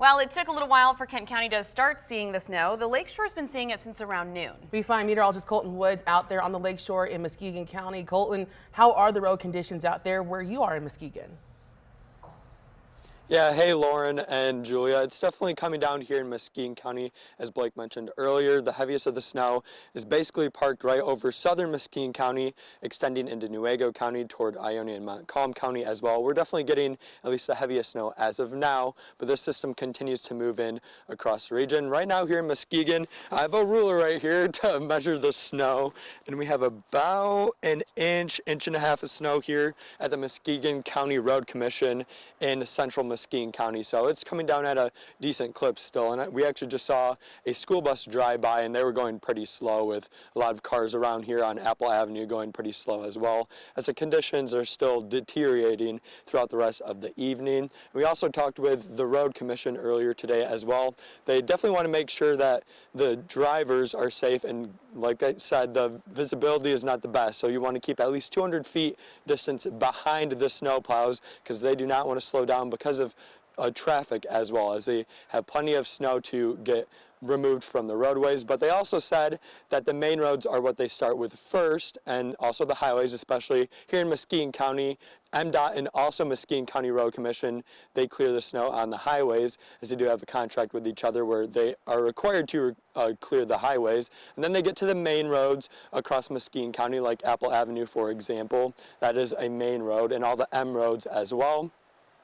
Well, it took a little while for Kent County to start seeing the snow. The lakeshore's been seeing it since around noon. We find meteorologist Colton Woods out there on the lakeshore in Muskegon County. Colton, how are the road conditions out there where you are in Muskegon? Yeah, hey Lauren and Julia. It's definitely coming down here in Muskegon County. As Blake mentioned earlier, the heaviest of the snow is basically parked right over southern Muskegon County, extending into Newaygo County toward Ionia and Montcalm County as well. We're definitely getting at least the heaviest snow as of now, but this system continues to move in across the region. Right now here in Muskegon, I have a ruler right here to measure the snow, and we have about an inch and a half of snow here at the Muskegon County Road Commission in central Muskegon County, so it's coming down at a decent clip still. And we actually just saw a school bus drive by, and they were going pretty slow, with a lot of cars around here on Apple Avenue going pretty slow as well, as the conditions are still deteriorating throughout the rest of the evening. We also talked with the Road Commission earlier today as well. They definitely want to make sure that the drivers are safe, and like I said, the visibility is not the best, so you want to keep at least 200 feet distance behind the snow plows, because they do not want to slow down because of traffic, as well as they have plenty of snow to get removed from the roadways. But they also said that the main roads are what they start with first, and also the highways, especially here in Muskegon County. MDOT and also Muskegon County Road Commission, they clear the snow on the highways, as they do have a contract with each other where they are required to clear the highways. And then they get to the main roads across Muskegon County, like Apple Avenue, for example. That is a main road, and all the M roads as well.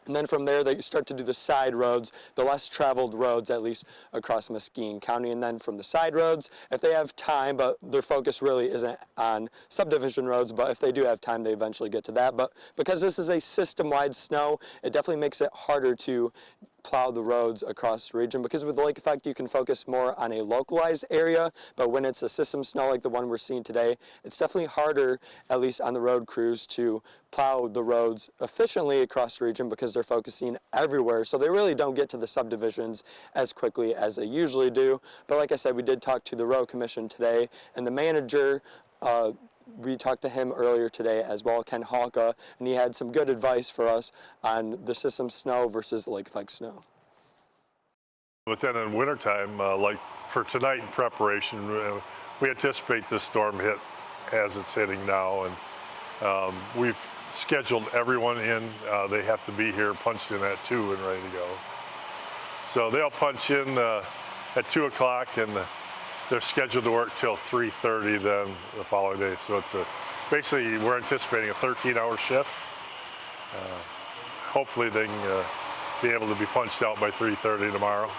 And then from there, they start to do the side roads, the less traveled roads, at least across Muskegon County. And then from the side roads, if they have time, but their focus really isn't on subdivision roads, but if they do have time, they eventually get to that. But because this is a system-wide snow, it definitely makes it harder to plow the roads across the region, because with the lake effect you can focus more on a localized area, but when it's a system snow like the one we're seeing today, it's definitely harder, at least on the road crews, to plow the roads efficiently across the region, because they're focusing everywhere, so they really don't get to the subdivisions as quickly as they usually do. But like I said, we did talk to the Road Commission today, and the manager, we talked to him earlier today as well, Ken Halka, and he had some good advice for us on the system snow versus the lake effect snow. But then in wintertime, like for tonight in preparation, we anticipate this storm hit as it's hitting now, and we've scheduled everyone in. They have to be here punched in at 2 and ready to go. So they'll punch in at 2 o'clock, and they're scheduled to work till 3:30 then the following day. So it's basically we're anticipating a 13-hour shift. Hopefully they can be able to be punched out by 3:30 tomorrow.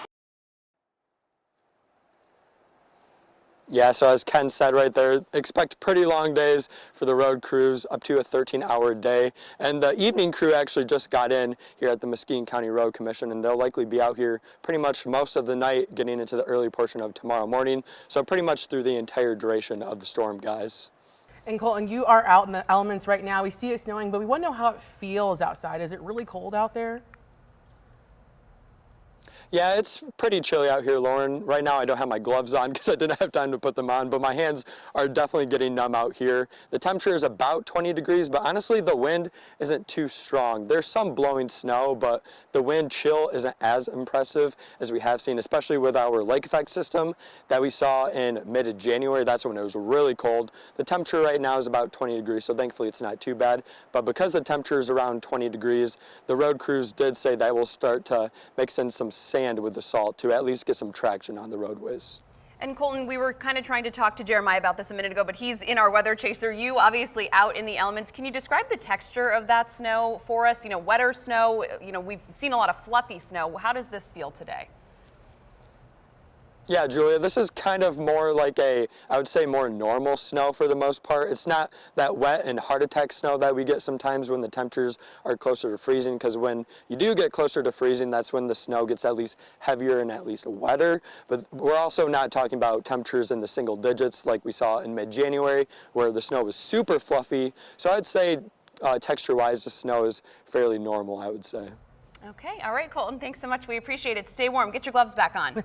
Yeah, so as Ken said right there, expect pretty long days for the road crews, up to a 13-hour day. And the evening crew actually just got in here at the Muskegon County Road Commission, and they'll likely be out here pretty much most of the night, getting into the early portion of tomorrow morning. So pretty much through the entire duration of the storm, guys. And Colton, you are out in the elements right now. We see it snowing, but we want to know how it feels outside. Is it really cold out there? Yeah, it's pretty chilly out here, Lauren. Right now I don't have my gloves on because I didn't have time to put them on, but my hands are definitely getting numb out here. The temperature is about 20 degrees, but honestly the wind isn't too strong. There's some blowing snow, but the wind chill isn't as impressive as we have seen, especially with our lake effect system that we saw in mid-January. That's when it was really cold. The temperature right now is about 20 degrees, so thankfully it's not too bad. But because the temperature is around 20 degrees, the road crews did say that we'll start to mix in some sand with the salt to at least get some traction on the roadways. And Colton, we were kind of trying to talk to Jeremiah about this a minute ago, but he's in our weather chaser. You obviously out in the elements. Can you describe the texture of that snow for us? You know, wetter snow, you know, we've seen a lot of fluffy snow. How does this feel today? Yeah, Julia, this is kind of more like I would say more normal snow for the most part. It's not that wet and heart attack snow that we get sometimes when the temperatures are closer to freezing, because when you do get closer to freezing, that's when the snow gets at least heavier and at least wetter. But we're also not talking about temperatures in the single digits like we saw in mid-January, where the snow was super fluffy. So I'd say texture-wise, the snow is fairly normal, I would say. Okay, all right, Colton, thanks so much. We appreciate it. Stay warm. Get your gloves back on.